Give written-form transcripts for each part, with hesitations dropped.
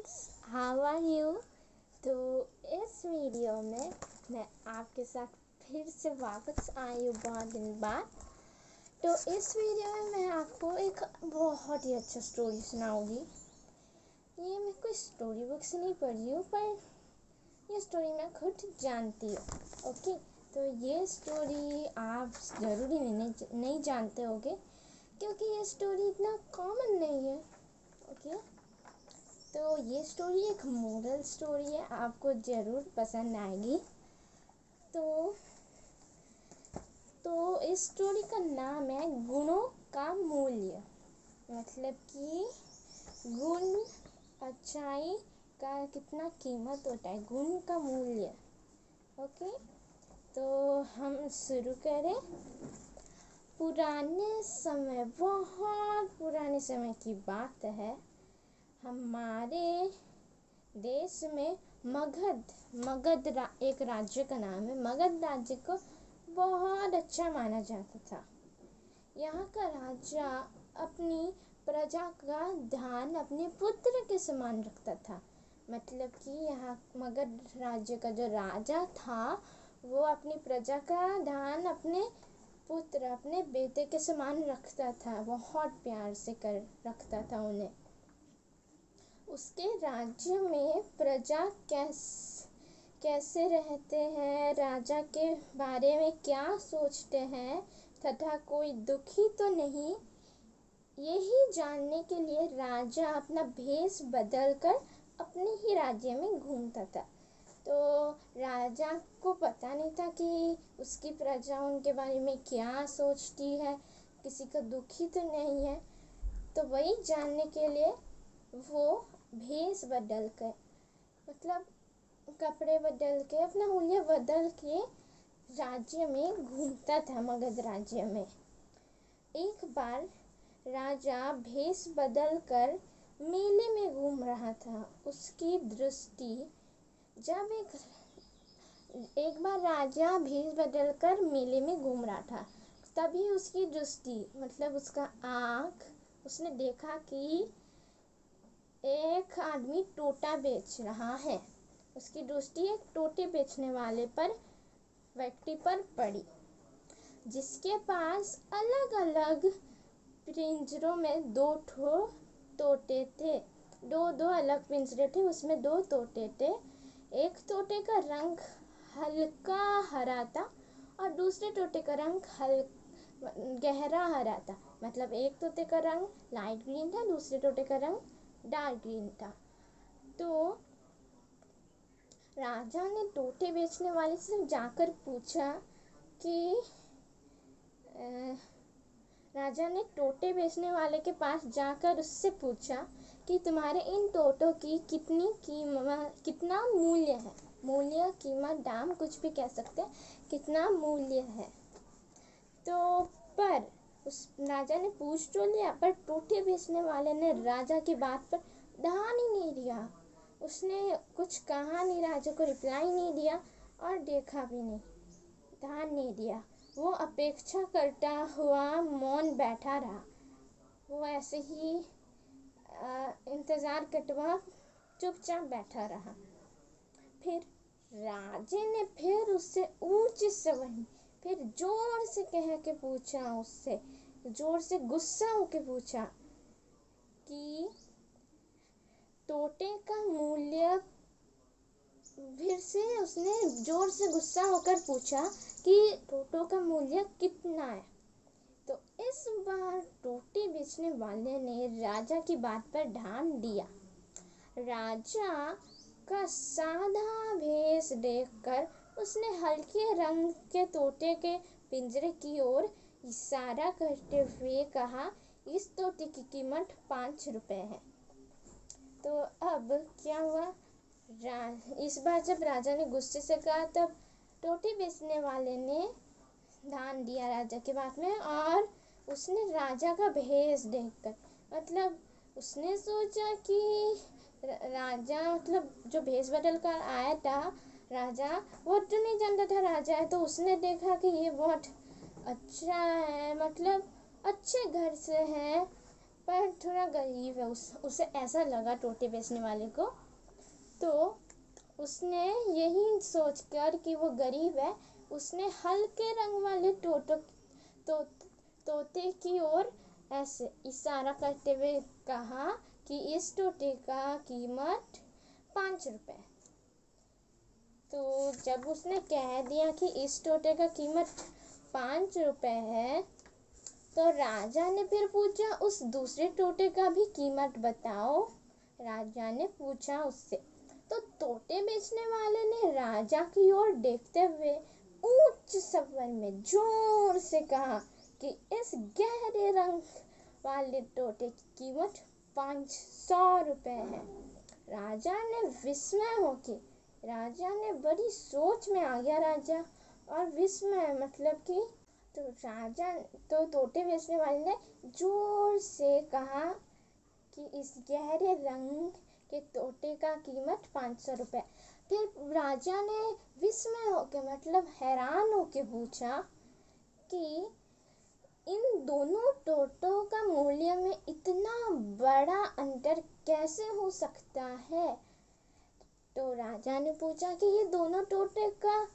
Friends, how are you. तो इस video में मैं आपके साथ फिर से वापस आई हूँ बहुत दिन बाद। तो इस वीडियो में मैं आपको एक बहुत ही अच्छा स्टोरी सुनाऊंगी। ये मैं कोई स्टोरी बुक से नहीं पढ़ी हूँ, पर ये स्टोरी मैं खुद जानती हूँ। ओके, तो ये स्टोरी आप ज़रूरी नहीं जानते होगे, क्योंकि ये स्टोरी इतना कॉमन नहीं है। ओके, तो ये स्टोरी एक मोरल स्टोरी है, आपको ज़रूर पसंद आएगी। तो इस स्टोरी का नाम है गुणों का मूल्य। मतलब कि गुण, अच्छाई का कितना कीमत होता है, गुण का मूल्य। ओके, तो हम शुरू करें। पुराने समय, बहुत पुराने समय की बात है। हमारे देश में मगध एक राज्य का नाम है। मगध राज्य को बहुत अच्छा माना जाता था। यहाँ का राजा अपनी प्रजा का ध्यान अपने पुत्र के समान रखता था। मतलब कि यहाँ मगध राज्य का जो राजा था, वो अपनी प्रजा का ध्यान अपने पुत्र, अपने बेटे के समान रखता था। बहुत प्यार से कर रखता था उन्हें। उसके राज्य में प्रजा कैसे रहते हैं, राजा के बारे में क्या सोचते हैं, तथा कोई दुखी तो नहीं, यही जानने के लिए राजा अपना भेष बदलकर अपने ही राज्य में घूमता था। तो राजा को पता नहीं था कि उसकी प्रजा उनके बारे में क्या सोचती है, किसी को दुखी तो नहीं है। तो वही जानने के लिए वो भेष बदल कर, मतलब कपड़े बदल के, अपना हुलिया बदल के राज्य में घूमता था, मगध राज्य में। एक बार राजा भेष बदल कर मेले में घूम रहा था। उसकी दृष्टि जब एक बार राजा भेष बदल कर मेले में घूम रहा था, तभी उसकी दृष्टि, मतलब उसका आँख, उसने देखा कि एक आदमी टोटा बेच रहा है। उसकी दृष्टि एक टोटे बेचने वाले व्यक्ति पर पड़ी, जिसके पास अलग अलग पिंजरों में दो तोते थे। दो अलग पिंजरे थे, उसमें दो तोते थे। एक तोते का रंग हल्का हरा था और दूसरे तोते का रंग गहरा हरा था। मतलब एक तोते का रंग लाइट ग्रीन था, दूसरे तोते का रंग डार्क ग्रीन था। तो राजा ने तोते बेचने वाले से जाकर पूछा कि राजा ने तोते बेचने वाले के पास जाकर उससे पूछा कि तुम्हारे इन तोतों की कितना मूल्य है। मूल्य, कीमत, दाम, कुछ भी कह सकते हैं, कितना मूल्य है। तो पर उस राजा ने पूछ तो लिया, पर तोते बेचने वाले ने राजा की बात पर ध्यान ही नहीं दिया। उसने कुछ कहा नहीं, राजा को रिप्लाई नहीं दिया और देखा भी नहीं, ध्यान नहीं दिया। वो अपेक्षा करता हुआ मौन बैठा रहा। वो ऐसे ही इंतज़ार करता हुआ चुपचाप बैठा रहा। फिर राजे ने फिर उससे ऊंची स्वर, फिर जोर से कह के पूछा, उससे जोर से गुस्सा होके पूछा कि तोते का मूल्य। फिर से उसने जोर से गुस्सा होकर पूछा कि तोतों का मूल्य कितना है। तो इस बार तोते बेचने वाले ने राजा की बात पर ध्यान दिया। राजा का सादा भेष देखकर उसने हल्के रंग के तोते के पिंजरे की ओर इशारा करते हुए कहा, इस तोते की कीमत 5 रुपए है। तो अब क्या हुआ, इस बार जब राजा ने गुस्से से कहा, तब तोते बेचने वाले ने ध्यान दिया राजा की बात में, और उसने राजा का भेष देखकर, मतलब उसने सोचा कि राजा, मतलब जो भेष बदल कर आया था राजा, वो तो नहीं जानता था राजा है। तो उसने देखा कि ये बहुत अच्छा है, मतलब अच्छे घर से है, पर थोड़ा गरीब है। उसे ऐसा लगा टोटे बेचने वाले को, तो उसने यही सोचकर कि वो गरीब है, उसने हल्के रंग वाले तोते की ओर ऐसे इशारा करते हुए कहा कि इस टोटे का कीमत 5 रुपए। तो जब उसने कह दिया कि इस टोटे का कीमत 5 रुपए है, तो राजा ने फिर पूछा उस दूसरे टोटे का भी कीमत बताओ। राजा ने पूछा उससे, तो तोते बेचने वाले ने राजा की ओर देखते हुए ऊंच स्वर में जोर से कहा कि इस गहरे रंग वाले तोते की कीमत 500 रुपए है। राजा ने बड़ी सोच में आ गया राजा, और विस्मय मतलब कि तो तोते बेचने वाले ने जोर से कहा कि इस गहरे रंग के तोते का कीमत 500 रुपए। फिर राजा ने विस्मय होके मतलब हैरान होके पूछा कि इन दोनों तोतों का मूल्य में इतना बड़ा अंतर कैसे हो सकता है। तो राजा ने पूछा कि ये दोनों तोते का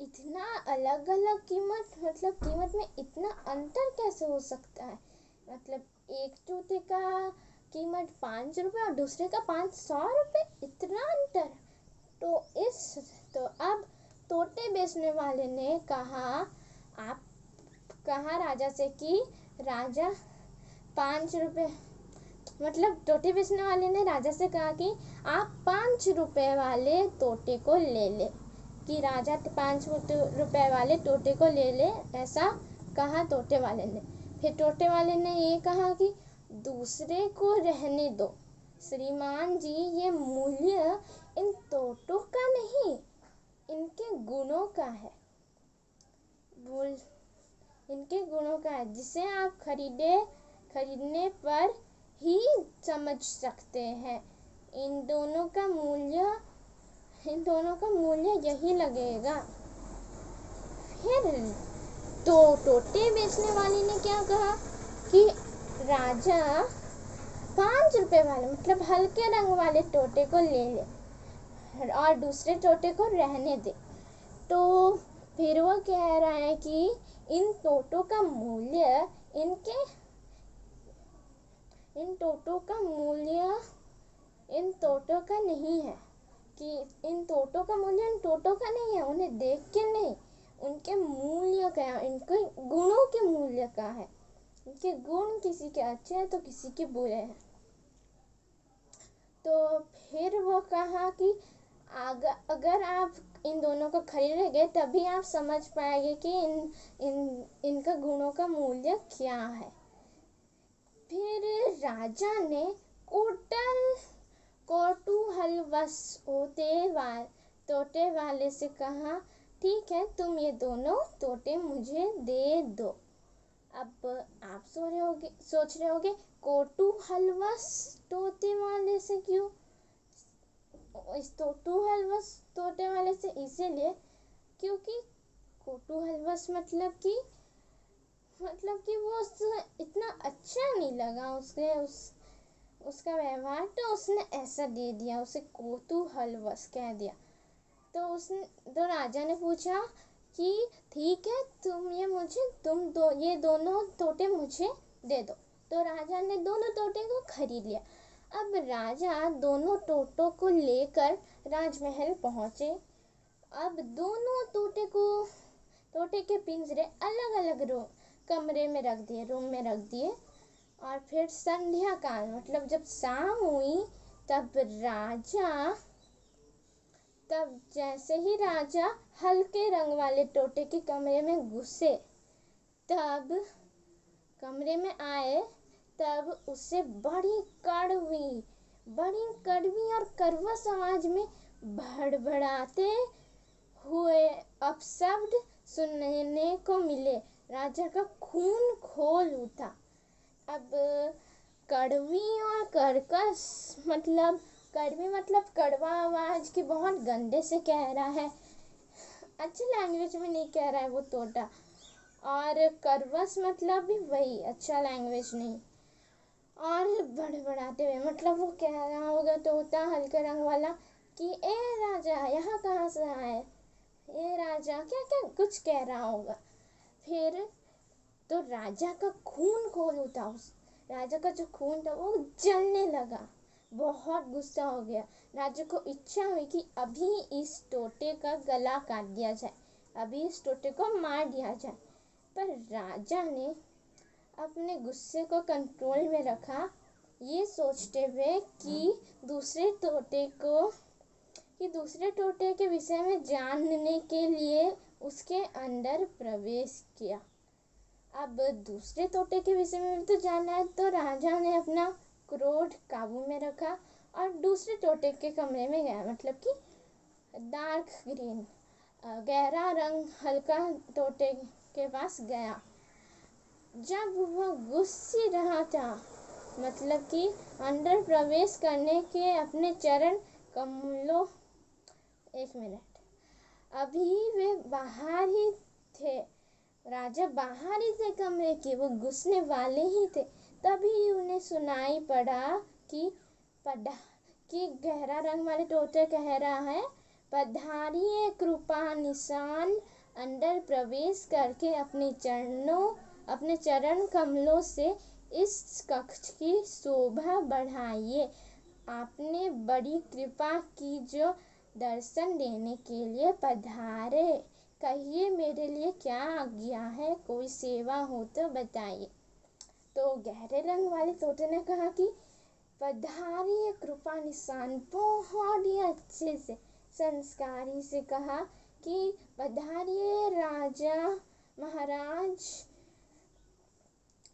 इतना अलग अलग कीमत, मतलब कीमत में इतना अंतर कैसे हो सकता है। मतलब एक तोते का कीमत 5 रुपए और दूसरे का 500 रुपए, इतना अंतर। तो अब तोते बेचने वाले ने कहा राजा से कि राजा 5 रुपए, मतलब तोते बेचने वाले ने राजा से कहा कि आप 5 रुपए वाले तोते को ले ले, कि राजा 5 रुपए वाले तोते को ले ले, ऐसा कहा तोते वाले ने। फिर तोते वाले ने ये कहा कि दूसरे को रहने दो श्रीमान जी, ये मूल्य इन तोतों का नहीं, इनके गुणों का है। इनके गुणों का है, जिसे आप खरीदने पर ही समझ सकते हैं। इन दोनों का मूल्य यही लगेगा। फिर तो तोते बेचने वाले ने क्या कहा कि राजा 5 रुपए वाले मतलब हल्के रंग वाले तोते को ले ले और दूसरे तोते को रहने दे। तो फिर वो कह रहा है कि इन तोतों का मूल्य इन तोतों का नहीं है, कि इन तोतों का मूल्य इन तोतों का नहीं है, उन्हें देख के नहीं, उनके मूल्य का है, इनके गुणों के मूल्य का है। इनके गुण किसी के अच्छे हैं तो किसी के बुरे हैं। तो फिर वो कहा कि अगर आप इन दोनों को खरीदेंगे तभी आप समझ पाएंगे कि इनका गुणों का मूल्य क्या है। फिर राजा ने कौतूहलवश तोते वाले से कहा, ठीक है, तुम ये दोनों तोते मुझे दे दो। अब आप सोच रहे होगे कौतूहलवश तोते वाले से क्यों? इस कौतूहलवश तोते वाले से इसीलिए क्योंकि कौतूहलवश मतलब कि वो इतना अच्छा नहीं लगा उसका व्यवहार, तो उसने ऐसा दे दिया, उसे कौतूहलवश कह दिया। तो राजा ने पूछा कि ठीक है, ये दोनों तोते मुझे दे दो। तो राजा ने दोनों तोते को खरीद लिया। अब राजा दोनों तोतों को लेकर राजमहल पहुंचे। अब दोनों तोते के पिंजरे अलग अलग रूम में रख दिए। और फिर संध्या काल मतलब जब शाम हुई, तब जैसे ही राजा हल्के रंग वाले तोते के कमरे में घुसे, तब उसे बड़ी कड़वी और कड़वा आवाज में भड़बड़ाते हुए अपशब्द सुनने को मिले। राजा का खून खौल उठा। अब कड़वी और कर्कश मतलब कड़वा आवाज की बहुत गंदे से कह रहा है, अच्छी लैंग्वेज में नहीं कह रहा है वो तोता। और कर्कश मतलब भी वही अच्छा लैंग्वेज नहीं। और बड़बड़ाते हुए, मतलब वो कह रहा होगा तोता हल्के रंग वाला कि ए राजा यहाँ कहाँ से आए, ए राजा क्या क्या कुछ कह रहा होगा। फिर तो राजा का खून खोल उठा, उस राजा का जो खून था वो जलने लगा, बहुत गुस्सा हो गया। राजा को इच्छा हुई कि अभी इस तोते का गला काट दिया जाए, अभी इस तोते को मार दिया जाए। पर राजा ने अपने गुस्से को कंट्रोल में रखा, ये सोचते हुए कि दूसरे तोते के विषय में जानने के लिए उसके अंदर प्रवेश किया। अब दूसरे तोते के विषय में भी तो जानना है, तो राजा ने अपना क्रोध काबू में रखा और दूसरे तोते के कमरे में गया, मतलब कि डार्क ग्रीन, गहरा रंग हल्का तोते के पास गया। जब वह गुस्से रहा था, मतलब कि अंदर प्रवेश करने के अपने चरण कमलों, एक मिनट, अभी वे बाहर ही थे, राजा बाहर ही थे कमरे के, वो घुसने वाले ही थे, तभी उन्हें सुनाई पड़ा कि गहरा रंग वाले तोते कह रहा है, पधारिए कृपा निशान, अंदर प्रवेश करके अपने चरण कमलों से इस कक्ष की शोभा बढ़ाइए। आपने बड़ी कृपा की जो दर्शन देने के लिए पधारे, कहिए मेरे लिए क्या आज्ञा है, कोई सेवा हो तो बताइए। तो गहरे रंग वाले तोते ने कहा कि पधारिए कृपा निशान, बहुत ही अच्छे से संस्कारी से कहा कि पधारिए राजा महाराज,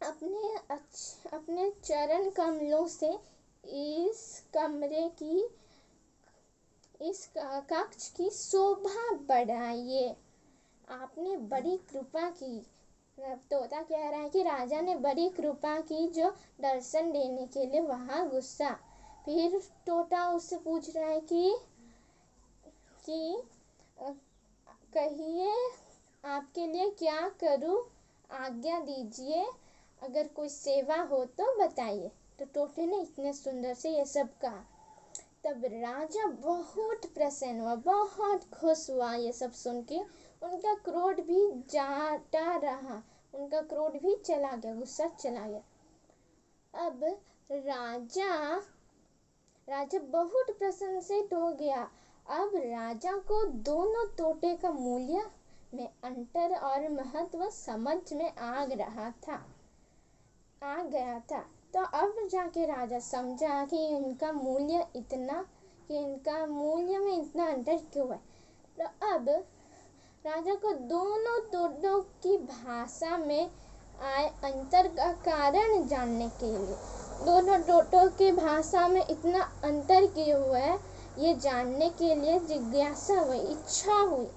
अपने चरण कमलों से इस कक्ष की शोभा बढ़ाइए, आपने बड़ी कृपा की। तोता कह रहा है कि राजा ने बड़ी कृपा की जो दर्शन देने के लिए वहां घुसा। फिर तोता उससे पूछ रहा है कि कहिए आपके लिए क्या करूं, आज्ञा दीजिए, अगर कोई सेवा हो तो बताइए। तो तोते ने इतने सुंदर से ये सब कहा। तब राजा बहुत प्रसन्न हुआ, बहुत खुश हुआ ये सब सुन के। उनका क्रोध भी जाता रहा, उनका क्रोध भी चला गया, गुस्सा चला गया। अब राजा बहुत प्रसन्नचित्त हो गया। अब राजा को दोनों तोते का मूल्य में अंतर और महत्व समझ में आ गया था। तो अब जाके राजा समझा कि इनका मूल्य में इतना अंतर क्यों है। तो अब राजा को दोनों तोतों की भाषा में आए अंतर का कारण जानने के लिए, दोनों तोतों की भाषा में इतना अंतर क्यों हुआ है ये जानने के लिए जिज्ञासा हुई, इच्छा हुई।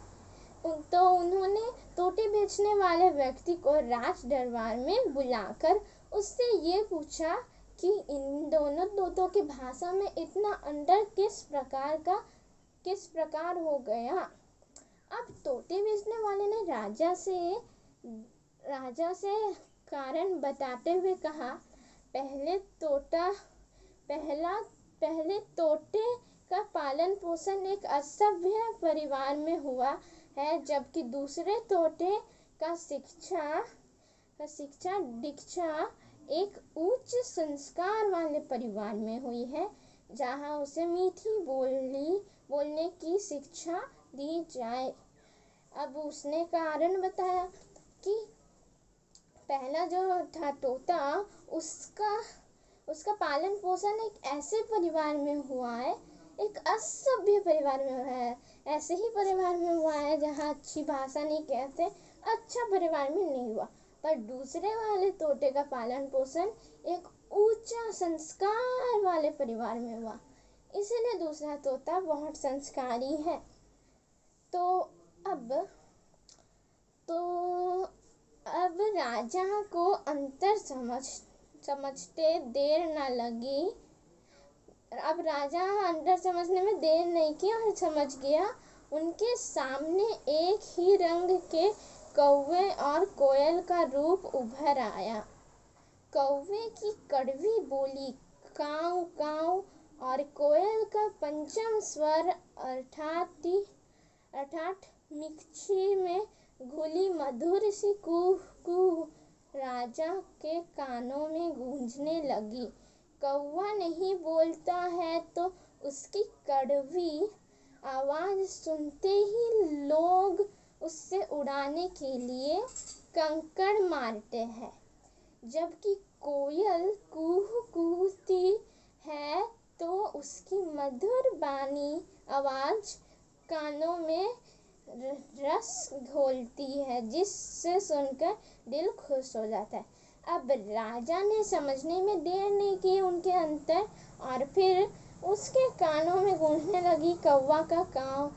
तो उन्होंने तोते बेचने वाले व्यक्ति को राज दरबार में बुलाकर उससे ये पूछा कि इन दोनों तोतों की भाषा में इतना अंतर किस प्रकार हो गया। अब तोते बेचने वाले ने राजा से कारण बताते हुए कहा, पहले तोते का पालन पोषण एक असभ्य परिवार में हुआ है, जबकि दूसरे तोते का दीक्षा एक उच्च संस्कार वाले परिवार में हुई है, जहां उसे मीठी बोलने की शिक्षा दी जाए। अब उसने कारण बताया कि पहला जो था तोता, उसका पालन पोषण एक ऐसे परिवार में हुआ है, एक असभ्य परिवार में हुआ है, ऐसे ही परिवार में हुआ है जहाँ अच्छी भाषा नहीं कहते, अच्छा परिवार में नहीं हुआ। पर दूसरे वाले तोते का पालन पोषण एक ऊंचा संस्कार वाले परिवार में हुआ, इसीलिए दूसरा तोता बहुत संस्कारी है। तो अब राजा को अंतर समझते देर न लगी। अब राजा अंतर समझने में देर नहीं की और समझ गया। उनके सामने एक ही रंग के कौवे और कोयल का रूप उभर आया। कौवे की कड़वी बोली काऊ काऊ और कोयल का पंचम स्वर अर्थात मिक्छी में घुली मधुर सी कूह कूह राजा के कानों में गूंजने लगी। कौवा नहीं बोलता है तो उसकी कड़वी आवाज सुनते ही लोग उससे उड़ाने के लिए कंकड़ मारते हैं, जबकि कोयल कूह कूहती है तो उसकी मधुर बानी आवाज कानों में रस घोलती है, जिससे सुनकर दिल खुश हो जाता है। अब राजा ने समझने में देर नहीं की उनके अंतर, और फिर उसके कानों में गूंजने लगी कौवा का काव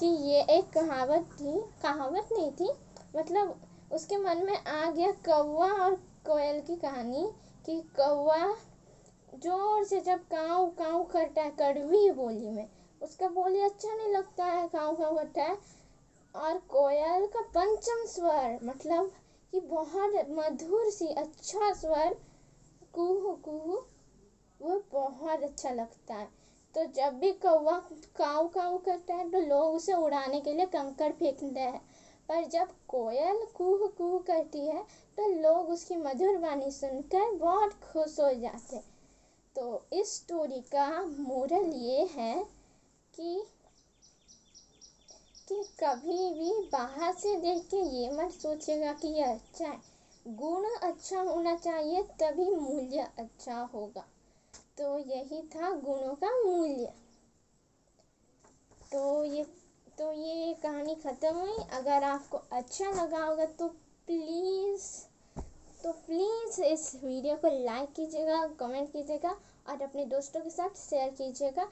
कि ये एक कहावत नहीं थी, मतलब उसके मन में आ गया कौवा और कोयल की कहानी कि कौवा जोर से जब काऊ काऊ करता है कड़वी बोली में, उसका बोली अच्छा नहीं लगता है, काऊ काऊ करता है, और कोयल का पंचम स्वर मतलब कि बहुत मधुर सी अच्छा स्वर कूह कूह, वो बहुत अच्छा लगता है। तो जब भी कौवा काऊ काऊ करता है तो लोग उसे उड़ाने के लिए कंकड़ फेंकते हैं, पर जब कोयल कूह कूह करती है तो लोग उसकी मधुर वाणी सुनकर बहुत खुश हो जाते हैं। तो इस स्टोरी का मोरल ये है कि कभी भी बाहर से देख के ये मत सोचेगा कि ये अच्छा है, गुण अच्छा होना चाहिए तभी मूल्य अच्छा होगा। तो यही था गुणों का मूल्य। तो ये कहानी ख़त्म हुई। अगर आपको अच्छा लगा होगा तो प्लीज़ इस वीडियो को लाइक कीजिएगा, कमेंट कीजिएगा और अपने दोस्तों के साथ शेयर कीजिएगा,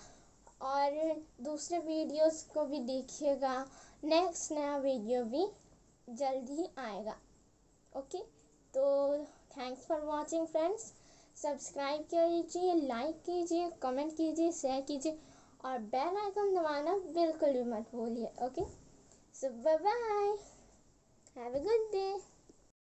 और दूसरे वीडियोस को भी देखिएगा। नेक्स्ट नया वीडियो भी जल्द ही आएगा। ओके, तो thanks for watching friends. Subscribe कीजिए, लाइक कीजिए, कमेंट कीजिए, शेयर कीजिए और बेल आइकन दबाना बिल्कुल भी मत भूलिए। Okay, so bye bye, have a good day.